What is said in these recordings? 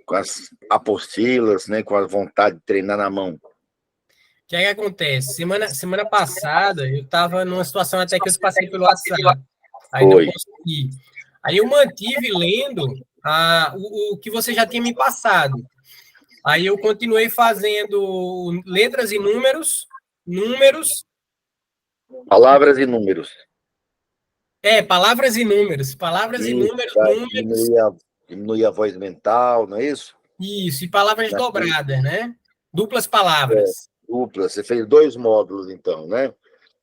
com as apostilas, né, com a vontade de treinar na mão? O que é que acontece? Semana passada, eu estava numa situação até que eu te passei pelo WhatsApp. Aí não consegui. Aí eu mantive lendo o que você já tinha me passado. Aí eu continuei fazendo letras e números. Palavras e números. Palavras e números. Palavras e números. Diminuir a voz mental, não é isso? Isso, e palavras dobradas, né? Duplas palavras. Duplas. Você fez 2 módulos, então, né?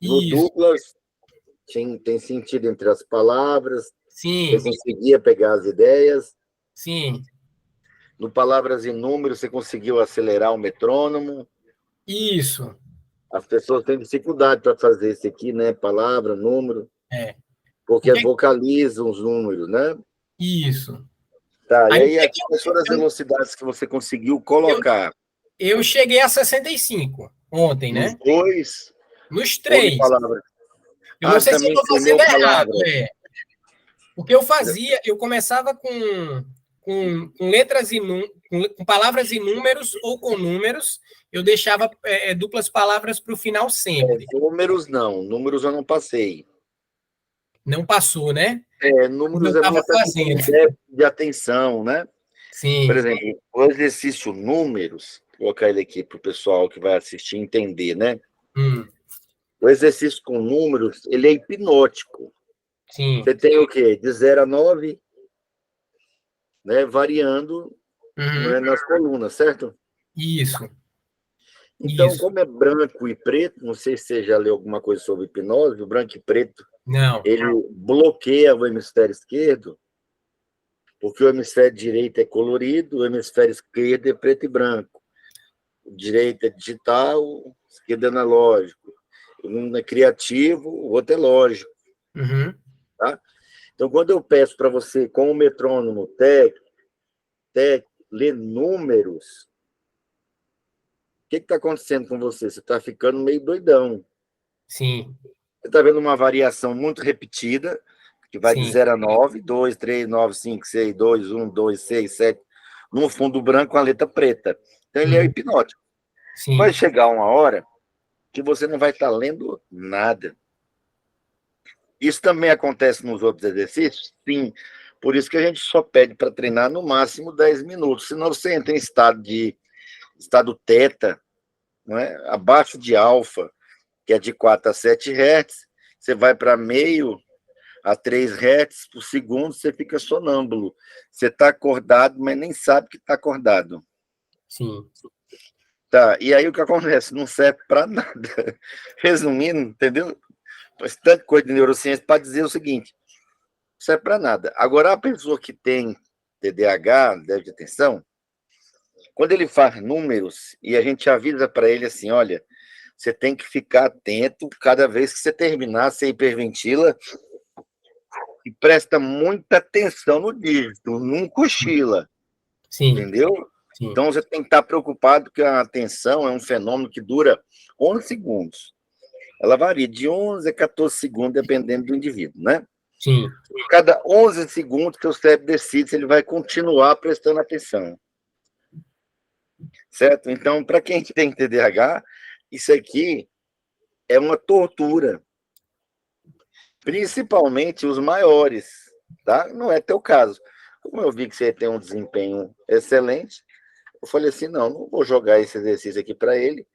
No Isso. duplas, tem sentido entre as palavras. Sim. Você conseguia pegar as ideias. Sim. No palavras e números, você conseguiu acelerar o metrônomo. Isso. As pessoas têm dificuldade para fazer isso aqui, né? Palavra, número. Porque vocalizam os números, né? Isso. Tá, e aí, quais foram as velocidades que você conseguiu colocar? Eu cheguei a 65 ontem, né? Nos 2? Nos 3. Eu não sei se eu estou fazendo errado, Porque eu começava com letras e com palavras e números ou com números, eu deixava duplas palavras para o final sempre. Números não, números eu não passei. Não passou, né? Números é muito de atenção, né? Sim. Por exemplo, o exercício números, vou colocar ele aqui para o pessoal que vai assistir entender, né? O exercício com números, ele é hipnótico. Sim. Você tem o quê? De 0 a 9, né? Variando nas colunas, certo? Isso. Então, como é branco e preto, não sei se você já leu alguma coisa sobre hipnose, o branco e preto, ele bloqueia o hemisfério esquerdo, porque o hemisfério direito é colorido, o hemisfério esquerdo é preto e branco. O direito é digital, o esquerdo é analógico. Um é criativo, o outro é lógico. Tá? Então, quando eu peço para você, com o metrônomo ler números, o que está acontecendo com você? Você está ficando meio doidão. Sim. Você está vendo uma variação muito repetida, que vai de 0 a 9, 2, 3, 9, 5, 6, 2, 1, 2, 6, 7, no fundo branco com a letra preta. Então, ele é hipnótico. Sim. Vai chegar uma hora que você não vai estar lendo nada. Isso também acontece nos outros exercícios? Sim. Por isso que a gente só pede para treinar no máximo 10 minutos. Senão você entra em estado teta, não é? Abaixo de alfa, que é de 4 a 7 Hz, você vai para meio a 3 Hz por segundo, você fica sonâmbulo. Você está acordado, mas nem sabe que está acordado. Sim. Tá, e aí o que acontece? Não serve para nada. Resumindo, entendeu? Faz tanta coisa de neurociência para dizer o seguinte: não serve para nada. Agora, a pessoa que tem TDAH, déficit de atenção, quando ele faz números e a gente avisa para ele assim, olha, você tem que ficar atento, cada vez que você terminar, você hiperventila e presta muita atenção no dígito, não cochila. Sim. Entendeu? Sim. Então, você tem que estar preocupado que a atenção é um fenômeno que dura 11 segundos. Ela varia de 11 a 14 segundos, dependendo do indivíduo, né? Sim. Cada 11 segundos que o cérebro decide se ele vai continuar prestando atenção. Certo? Então, para quem tem TDAH, isso aqui é uma tortura. Principalmente os maiores, tá? Não é teu caso. Como eu vi que você tem um desempenho excelente, eu falei assim, não vou jogar esse exercício aqui para ele,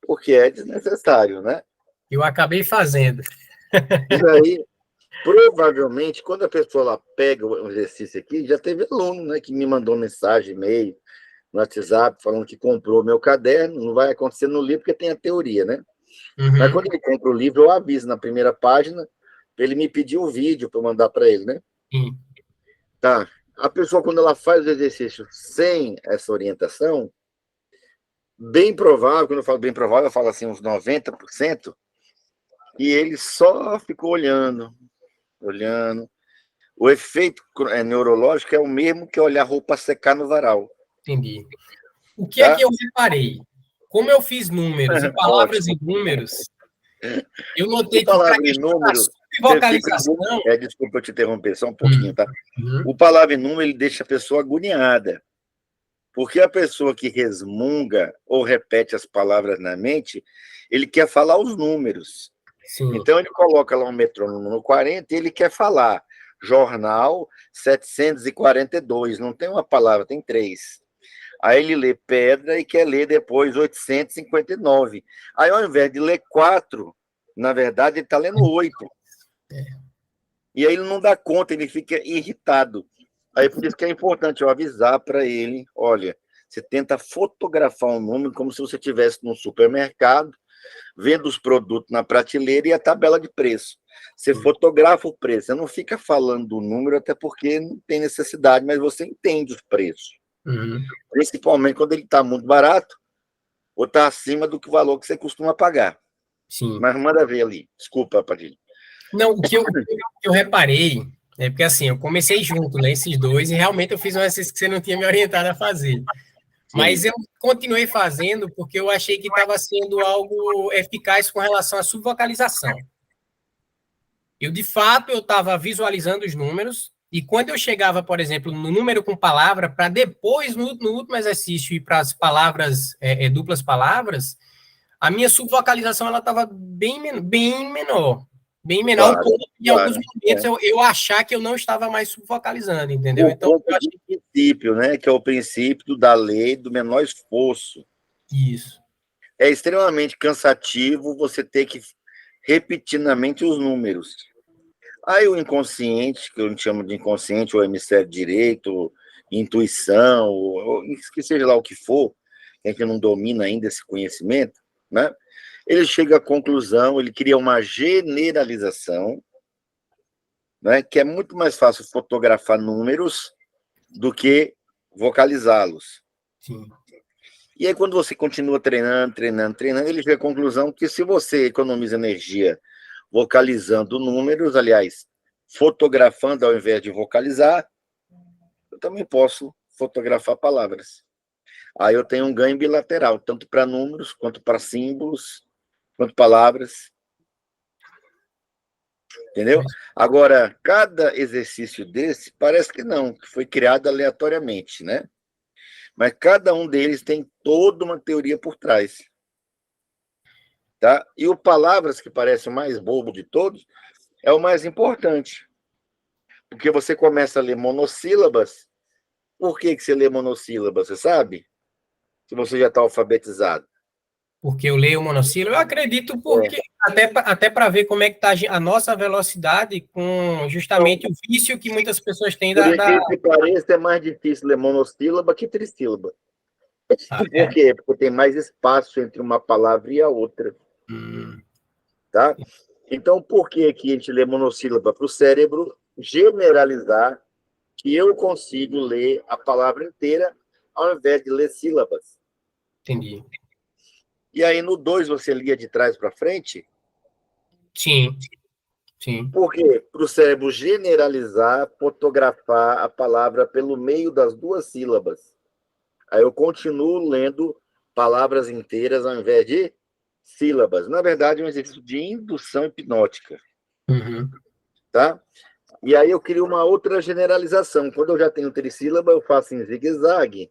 porque é desnecessário, né? Eu acabei fazendo. E aí, provavelmente, quando a pessoa lá pega o exercício aqui, já teve aluno, né, que me mandou mensagem, e-mail, no WhatsApp, falando que comprou meu caderno, não vai acontecer no livro, porque tem a teoria, né? Mas quando ele compra o livro, eu aviso na primeira página, para ele me pedir o vídeo para eu mandar para ele, né? Sim. Tá. A pessoa, quando ela faz o exercício sem essa orientação, bem provável, quando eu falo bem provável, eu falo assim, uns 90%, e ele só ficou olhando. O efeito neurológico é o mesmo que olhar roupa secar no varal. Entendi. O que é que eu reparei? Como eu fiz números e palavras Ótimo. e números, eu notei que palavra e número, vocalização... desculpa eu te interromper só um pouquinho, tá? O palavra e número, ele deixa a pessoa agoniada. Porque a pessoa que resmunga ou repete as palavras na mente, ele quer falar os números. Sim. Então, ele coloca lá um metrônomo no 40 e ele quer falar jornal 742. Não tem uma palavra, tem 3. Aí ele lê pedra e quer ler depois 859. Aí, ao invés de ler 4, na verdade, ele está lendo 8. E aí ele não dá conta, ele fica irritado. Aí por isso que é importante eu avisar para ele, olha, você tenta fotografar um número como se você estivesse num supermercado, vendo os produtos na prateleira e a tabela de preço. Você fotografa o preço, você não fica falando do número, até porque não tem necessidade, mas você entende os preços. Principalmente quando ele está muito barato ou está acima do valor que você costuma pagar. Sim. Mas manda ver ali. Desculpa, Padilha. Não, o que eu reparei é porque assim, eu comecei junto, né, esses dois, e realmente eu fiz um exercício que você não tinha me orientado a fazer. Mas eu continuei fazendo porque eu achei que estava sendo algo eficaz com relação à subvocalização. Eu, de fato, eu estava visualizando os números, e quando eu chegava, por exemplo, no número com palavra, para depois, no último exercício, ir para as palavras, duplas palavras, a minha subvocalização ela estava bem menor. Bem menor, Claro, ao ponto de, em alguns momentos, eu achar que eu não estava mais subvocalizando, entendeu? Então, o princípio, né, que é o princípio da lei do menor esforço. Isso. É extremamente cansativo você ter que repetir na mente os números. Aí o inconsciente, que eu chamo de inconsciente, ou hemisfério direito, intuição, ou que seja lá o que for, que a gente não domina ainda esse conhecimento, né? Ele chega à conclusão, ele cria uma generalização, né, que é muito mais fácil fotografar números do que vocalizá-los. Sim. E aí, quando você continua treinando, ele chega à conclusão que se você economiza energia vocalizando números, aliás, fotografando ao invés de vocalizar, eu também posso fotografar palavras. Aí eu tenho um ganho bilateral, tanto para números, quanto para símbolos, quanto palavras. Entendeu? Agora, cada exercício desse parece que não, que foi criado aleatoriamente, né? Mas cada um deles tem toda uma teoria por trás. Tá? E o palavras, que parece o mais bobo de todos, é o mais importante. Porque você começa a ler monossílabas. Por que você lê monossílabas, você sabe? Se você já está alfabetizado. Porque eu leio monossílabo, eu acredito porque até para ver como é que está a nossa velocidade com justamente o vício que muitas pessoas têm Por incrível que pareça, é mais difícil ler monossílaba que trissílaba. Por quê? Porque tem mais espaço entre uma palavra e a outra. Tá? Então, por que aqui a gente lê monossílaba? Para o cérebro generalizar que eu consigo ler a palavra inteira ao invés de ler sílabas. Entendi. E aí, no 2, você lia de trás para frente? Sim. Sim. Por quê? Para o cérebro generalizar, fotografar a palavra pelo meio das duas sílabas. Aí eu continuo lendo palavras inteiras ao invés de sílabas. Na verdade, é um exercício de indução hipnótica. Tá? E aí eu crio uma outra generalização. Quando eu já tenho trissílaba, eu faço em zigue-zague.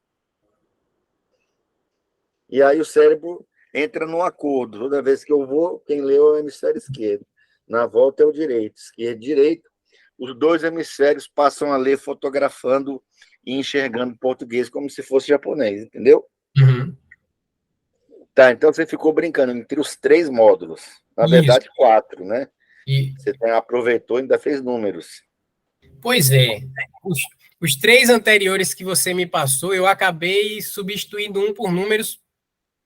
E aí o cérebro entra num acordo. Toda vez que eu vou, quem lê é o hemisfério esquerdo. Na volta é o direito. Esquerdo e direito. Os dois hemisférios passam a ler fotografando e enxergando português como se fosse japonês, entendeu? Tá, então você ficou brincando entre os 3 módulos. Na verdade, 4, né? Você aproveitou e ainda fez números. Pois é. Os 3 anteriores que você me passou, eu acabei substituindo um por números,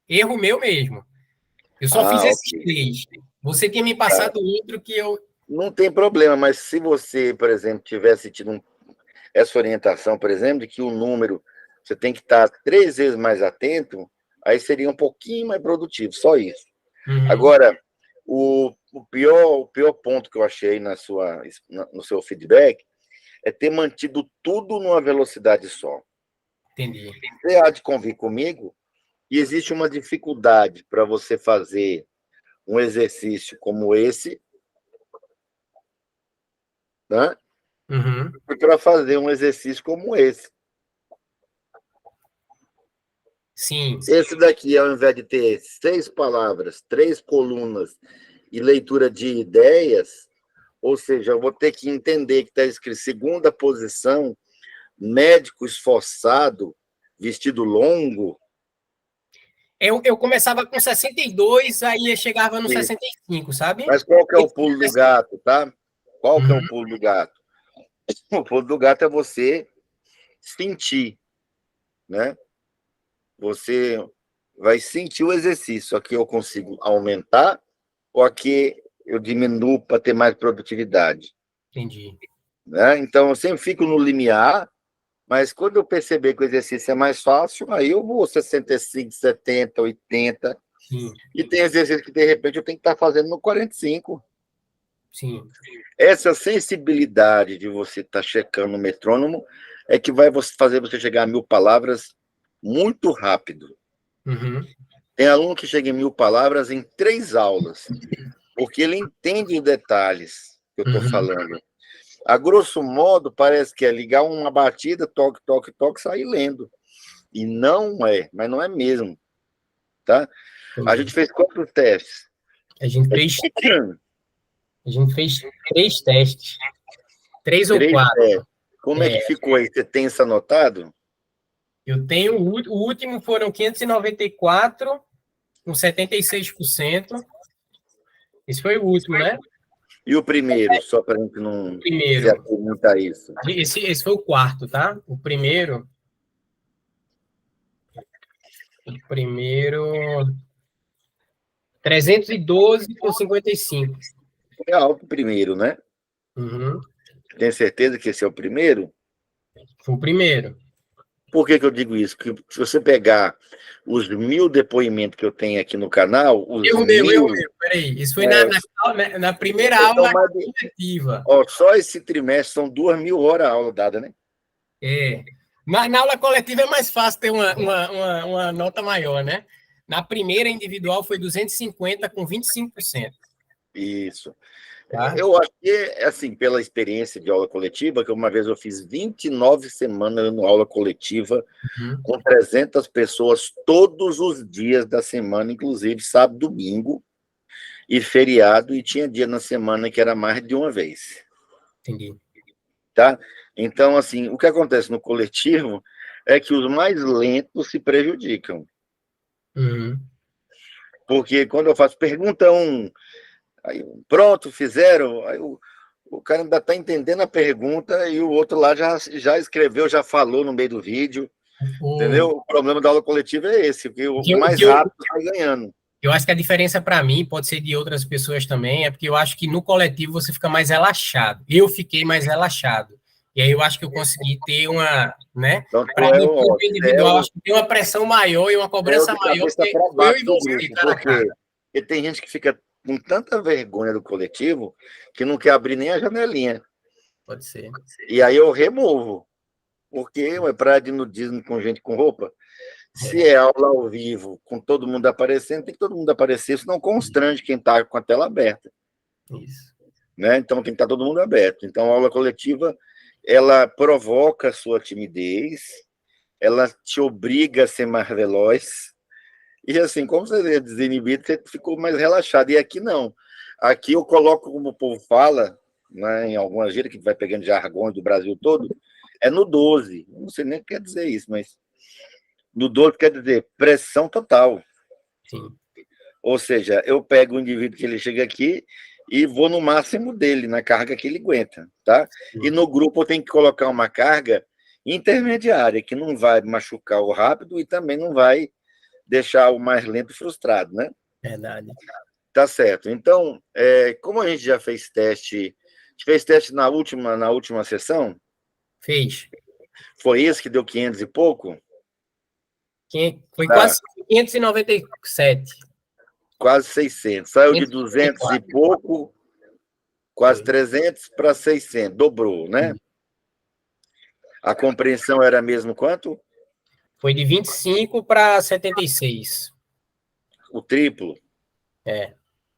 erro meu mesmo. Eu só fiz esses 3. Você tinha me passado outro que eu... Não tem problema, mas se você, por exemplo, tivesse tido essa orientação, por exemplo, de que o número você tem que estar 3 vezes mais atento, aí seria um pouquinho mais produtivo, só isso. Agora, o pior ponto que eu achei no seu feedback é ter mantido tudo numa velocidade só. Entendi. Você há de convir comigo e existe uma dificuldade para você fazer um exercício como esse, né? E para fazer um exercício como esse. Sim. Esse daqui, ao invés de ter 6 palavras, 3 colunas e leitura de ideias, ou seja, eu vou ter que entender que está escrito segunda posição, médico esforçado, vestido longo. Eu começava com 62, aí eu chegava no E, 65, sabe? mas qual que é o pulo do gato, tá? Qual que é o pulo do gato? O pulo do gato é você sentir, né? Você vai sentir o exercício. Aqui eu consigo aumentar ou aqui eu diminuo para ter mais produtividade. Entendi. Né? Então, eu sempre fico no limiar, mas quando eu perceber que o exercício é mais fácil, aí eu vou 65, 70, 80. Sim. E tem exercício que, de repente, eu tenho que estar fazendo no 45. Sim. Essa sensibilidade de você estar checando o metrônomo é que vai fazer você chegar a 1.000 palavras muito rápido. Uhum. Tem aluno que chega em 1.000 palavras em 3 aulas, porque ele entende os detalhes que eu estou falando. A grosso modo, parece que é ligar uma batida, toque, toque, toque, sair lendo. E não é, mas não é mesmo. Tá? A gente fez quantos testes? A gente fez 3 testes. 3 ou 4. Testes. Como é que ficou aí? Você tem isso anotado? Eu tenho o último foram 594 com 76%. Esse foi o último, né? E o primeiro, só para a gente não se Primeiro. atentar a isso. Esse foi o quarto, tá? O primeiro 312 por 55. É alto primeiro, né? Uhum. Tem certeza que esse é o primeiro? Foi o primeiro. Por que eu digo isso? Porque se você pegar os 1.000 depoimentos que eu tenho aqui no canal, os Erro 1.000... meu. Peraí. Isso foi na primeira aula coletiva. Ó, só esse trimestre são 2.000 horas a aula dada, né? É. Na aula coletiva é mais fácil ter uma nota maior, né? Na primeira individual foi 250 com 25%. Isso. Tá? Eu acho que, assim, pela experiência de aula coletiva, que uma vez eu fiz 29 semanas no aula coletiva, com 300 pessoas todos os dias da semana, inclusive sábado, domingo e feriado, e tinha dia na semana que era mais de uma vez. Entendi. Tá? Então, assim, o que acontece no coletivo é que os mais lentos se prejudicam. Uhum. Porque quando eu faço pergunta 1, aí, pronto, fizeram, aí o cara ainda está entendendo a pergunta e o outro lá já escreveu, já falou no meio do vídeo, entendeu? O problema da aula coletiva é esse, porque o mais rápido está ganhando. Eu acho que a diferença para mim, pode ser de outras pessoas também, é porque eu acho que no coletivo você fica mais relaxado. Eu fiquei mais relaxado. E aí eu acho que eu consegui ter uma, né? Então, Para mim, no individual, acho que tem uma pressão maior e uma cobrança maior que eu e você, cara a cara. Porque tem gente que fica com tanta vergonha do coletivo que não quer abrir nem a janelinha. Pode ser. E aí eu removo. Porque é praia de nudismo com gente com roupa. Se é aula ao vivo, com todo mundo aparecendo, tem que todo mundo aparecer, senão constrange quem está com a tela aberta. Isso. Né? Então tem que estar todo mundo aberto. Então a aula coletiva, ela provoca a sua timidez, ela te obriga a ser mais veloz, e assim, como você é desinibido, você ficou mais relaxado. E aqui não. Aqui eu coloco, como o povo fala, né, em algumas gírias que vai pegando jargões do Brasil todo, é no 12. Não sei nem o que quer dizer isso, mas no 12 quer dizer pressão total. Sim. Ou seja, eu pego o indivíduo que ele chega aqui e vou no máximo dele, na carga que ele aguenta, tá? E no grupo eu tenho que colocar uma carga intermediária, que não vai machucar o rápido e também não vai deixar o mais lento frustrado, né? Verdade. Tá certo. Então, como a gente já fez teste, a gente fez teste na última sessão? Fez. Foi esse que deu 500 e pouco? Foi quase 597. Quase 600. Saiu de 200 e pouco, quase 300 para 600. Dobrou, né? A compreensão era mesmo quanto? Foi de 25 para 76. O triplo. É.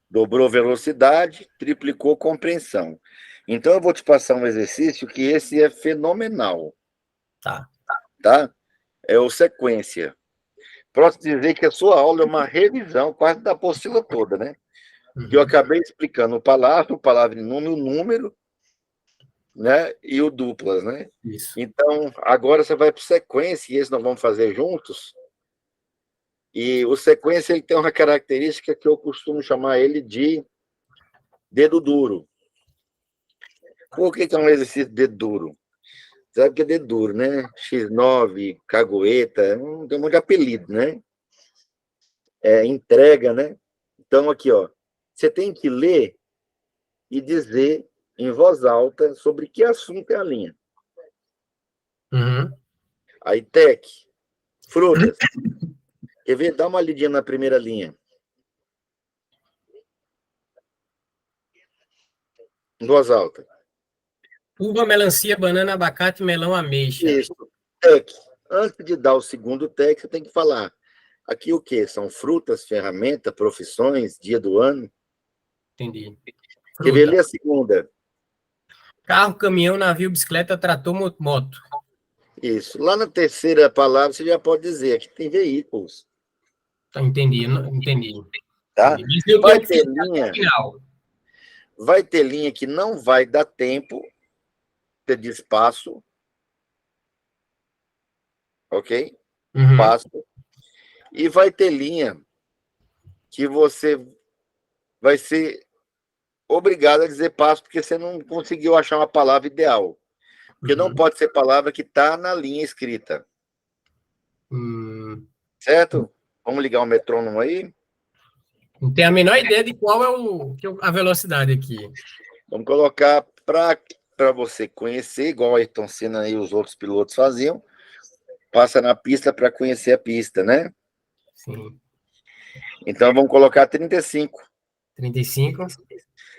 Dobrou velocidade, triplicou compreensão. Então, eu vou te passar um exercício que esse é fenomenal. Tá. Tá? É o sequência. Posso dizer que a sua aula é uma revisão quase da apostila toda, né? Que eu acabei explicando o palavra em número, o número, né? E o duplas, né? Isso. Então, agora você vai para sequência, e esse nós vamos fazer juntos. E o sequência ele tem uma característica que eu costumo chamar ele de dedo duro. Por que é um exercício de dedo duro? Sabe que é dedo duro, né? X9, cagueta, tem um monte de apelido, né? Entrega, né? Então, aqui, ó, você tem que ler e dizer em voz alta sobre que assunto é a linha. Uhum. Aí, tec, frutas. Quer ver? Dá uma lidinha na primeira linha. Em voz alta. Uva, melancia, banana, abacate, melão, ameixa. Isso. Tec. Antes de dar o segundo tec, você tem que falar. Aqui o quê? São frutas, ferramenta, profissões, dia do ano. Entendi. Quer ver? Fruta. Lê a segunda. Carro, caminhão, navio, bicicleta, trator, moto. Isso. Lá na terceira palavra, você já pode dizer. Aqui tem veículos. Tá, entendi, entendi. Tá? Entendi. Mas eu Vai tenho que ter ficar até o linha. final. Vai ter linha que não vai dar tempo de espaço. Ok? Uhum. Passo. E vai ter linha que você vai ser obrigado a dizer passo porque você não conseguiu achar uma palavra ideal. Porque não Uhum. pode ser palavra que está na linha escrita. Hum. Certo? Vamos ligar o metrônomo aí? Não tenho a menor ideia de qual é a velocidade aqui. Vamos colocar para você conhecer, igual a Ayrton Senna e os outros pilotos faziam. Passa na pista para conhecer a pista, né? Sim. Então vamos colocar 35. 35.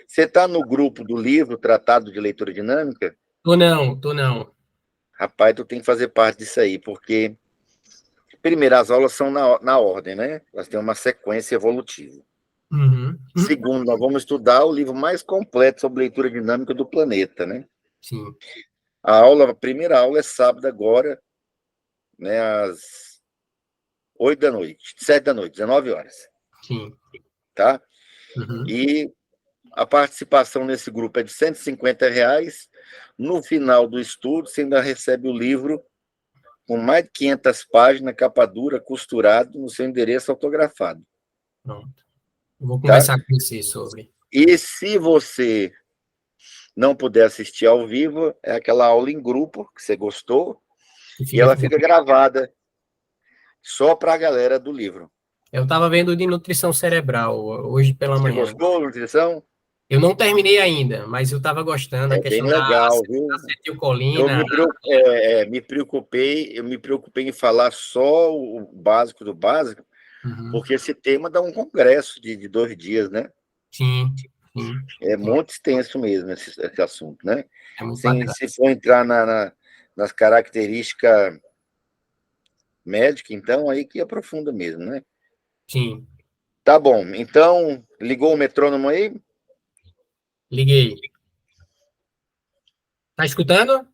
Você está no grupo do livro Tratado de Leitura Dinâmica? Tô não, tô não. Rapaz, tu tem que fazer parte disso aí, porque primeiro, as aulas são na ordem, né? Elas têm uma sequência evolutiva. Uhum. Segundo, nós vamos estudar o livro mais completo sobre leitura dinâmica do planeta, né? Sim. A primeira aula é sábado agora, né, às 8 da noite, 7 da noite, 19 horas, Sim. tá? Uhum. E a participação nesse grupo é de R$ 150. No final do estudo, você ainda recebe o livro com mais de 500 páginas, capa dura, costurado, no seu endereço autografado. Pronto. Vou Tá? conversar com você sobre. E se você não puder assistir ao vivo, é aquela aula em grupo que você gostou, Que e fica... ela fica gravada só para a galera do livro. Eu estava vendo de nutrição cerebral hoje pela Você manhã. gostou da nutrição? Eu não terminei ainda, mas eu estava gostando, a É bem questão da legal, viu? Eu acetilcolina. me preocupei em falar só o básico do básico, Uhum. porque esse tema dá um congresso de 2 dias, né? Sim, sim. É muito extenso mesmo esse assunto, né? É muito bacana. Se for entrar nas características médicas, então aí que aprofunda mesmo, né? Sim, Tá bom, então, ligou o metrônomo aí? liguei. Tá escutando?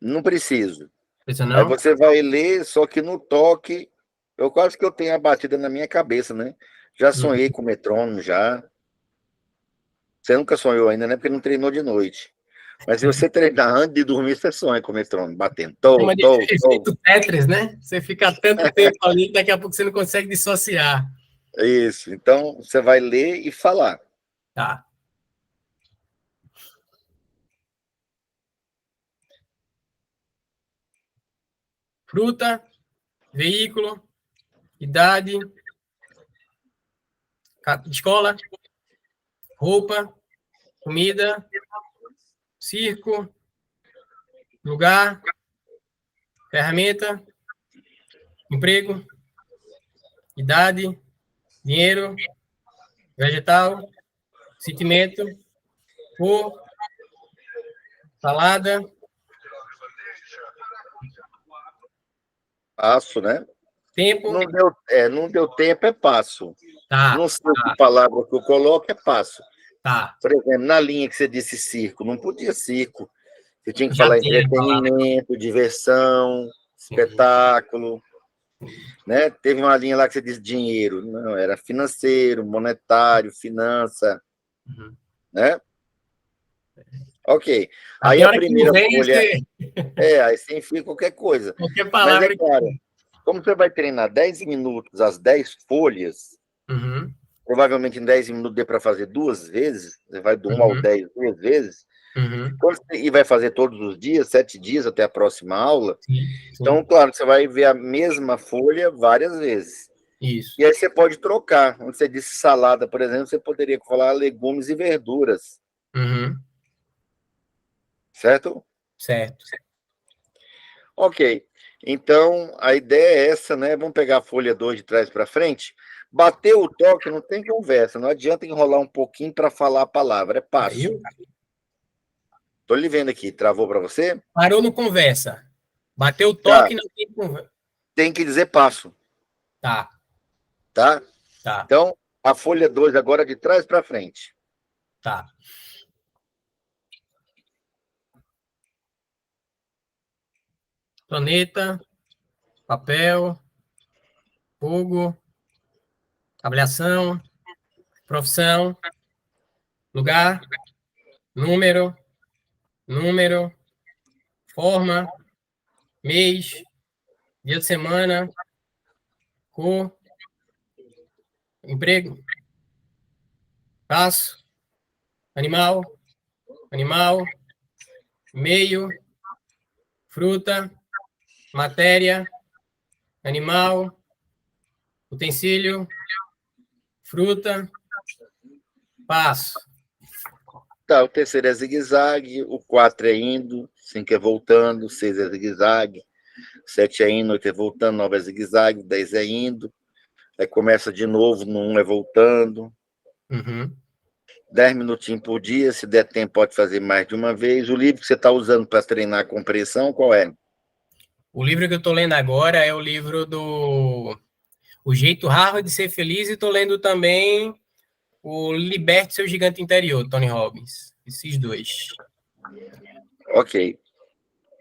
Não preciso. Pensa Aí não? você vai ler, só que no toque, eu quase que eu tenho a batida na minha cabeça, né? Já Uhum. sonhei com o metrônomo, já. Você nunca sonhou ainda, né? Porque não treinou de noite. Mas se você treinar antes de dormir, você sonha com o metrônomo, batendo. Tô, Chama de tô, tô. efeito Tetris, né? Você fica tanto tempo ali que daqui a pouco você não consegue dissociar. Isso. Então, você vai ler e falar. Tá. Fruta, veículo, idade, escola, roupa, comida, circo, lugar, ferramenta, emprego, idade, dinheiro, vegetal, sentimento, cor, salada, Passo, né? tempo. Não deu tempo, é passo. Tá, Não sei que palavra que eu coloco, é passo. tá. Por exemplo, na linha que você disse circo, não podia circo. Você tinha que Já falar tem a palavra. entretenimento, diversão, Entendi. espetáculo. né? Teve uma linha lá que você disse dinheiro. Não, era financeiro, monetário, finança, Uhum. né? Ok. Aí Até a a hora que não primeira vem, folha você... aí você enfia qualquer coisa. qualquer Mas é palavra. claro, como você vai treinar 10 minutos, as 10 folhas, Uhum, provavelmente em 10 minutos dê para fazer 2 vezes, você vai do 1 ao uhum, 10 2 vezes, uhum. e vai fazer todos os dias, 7 dias até a próxima aula. Sim, Então, sim. claro, você vai ver a mesma folha várias vezes. Isso. E aí você pode trocar. Quando você disse salada, por exemplo, você poderia falar legumes e verduras, Uhum, certo? certo. Ok. Então, a ideia é essa, né? Vamos pegar a folha 2 de trás para frente. Bateu o toque, não tem conversa. Não adianta enrolar um pouquinho para falar a palavra. É passo. Caiu? Estou lhe vendo aqui. Travou para você? Parou no conversa. Bateu o Tá. toque, não tem conversa. Tem que dizer passo, Tá, tá? tá, Então, a folha 2 agora de trás para frente. tá. Planeta, papel, fogo, avaliação, profissão, lugar, número, número, forma, mês, dia de semana, cor, emprego, passo, animal, animal, meio, fruta, matéria, animal, utensílio, fruta, passo. Tá, o terceiro é zigue-zague, o 4 é indo, 5 é voltando, 6 é zigue-zague, 7 é indo, 8 é voltando, 9 é zigue-zague, 10 é indo, aí começa de novo, no 1 é voltando, Uhum. 10 minutinhos por dia, se der tempo pode fazer mais de uma vez. O livro que você está usando para treinar a compreensão, qual é? O livro que eu estou lendo agora é o livro do O Jeito Raro de Ser Feliz e estou lendo também o Liberte Seu Gigante Interior, Tony Robbins. Esses dois. Ok,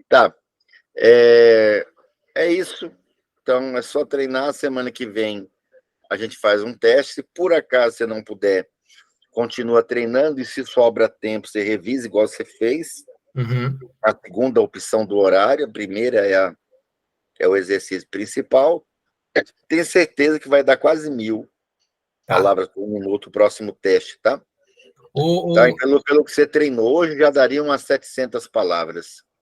tá. É isso. Então é só treinar. Semana que vem a gente faz um teste. Se por acaso você não puder, continua treinando e se sobra tempo, você revisa igual você fez. Uhum. A segunda opção do horário, a primeira é o exercício principal. Tenho certeza que vai dar quase 1.000 Tá. palavras por minuto o próximo teste, tá? Tá? E O, pelo que você treinou hoje, já daria umas 700 palavras.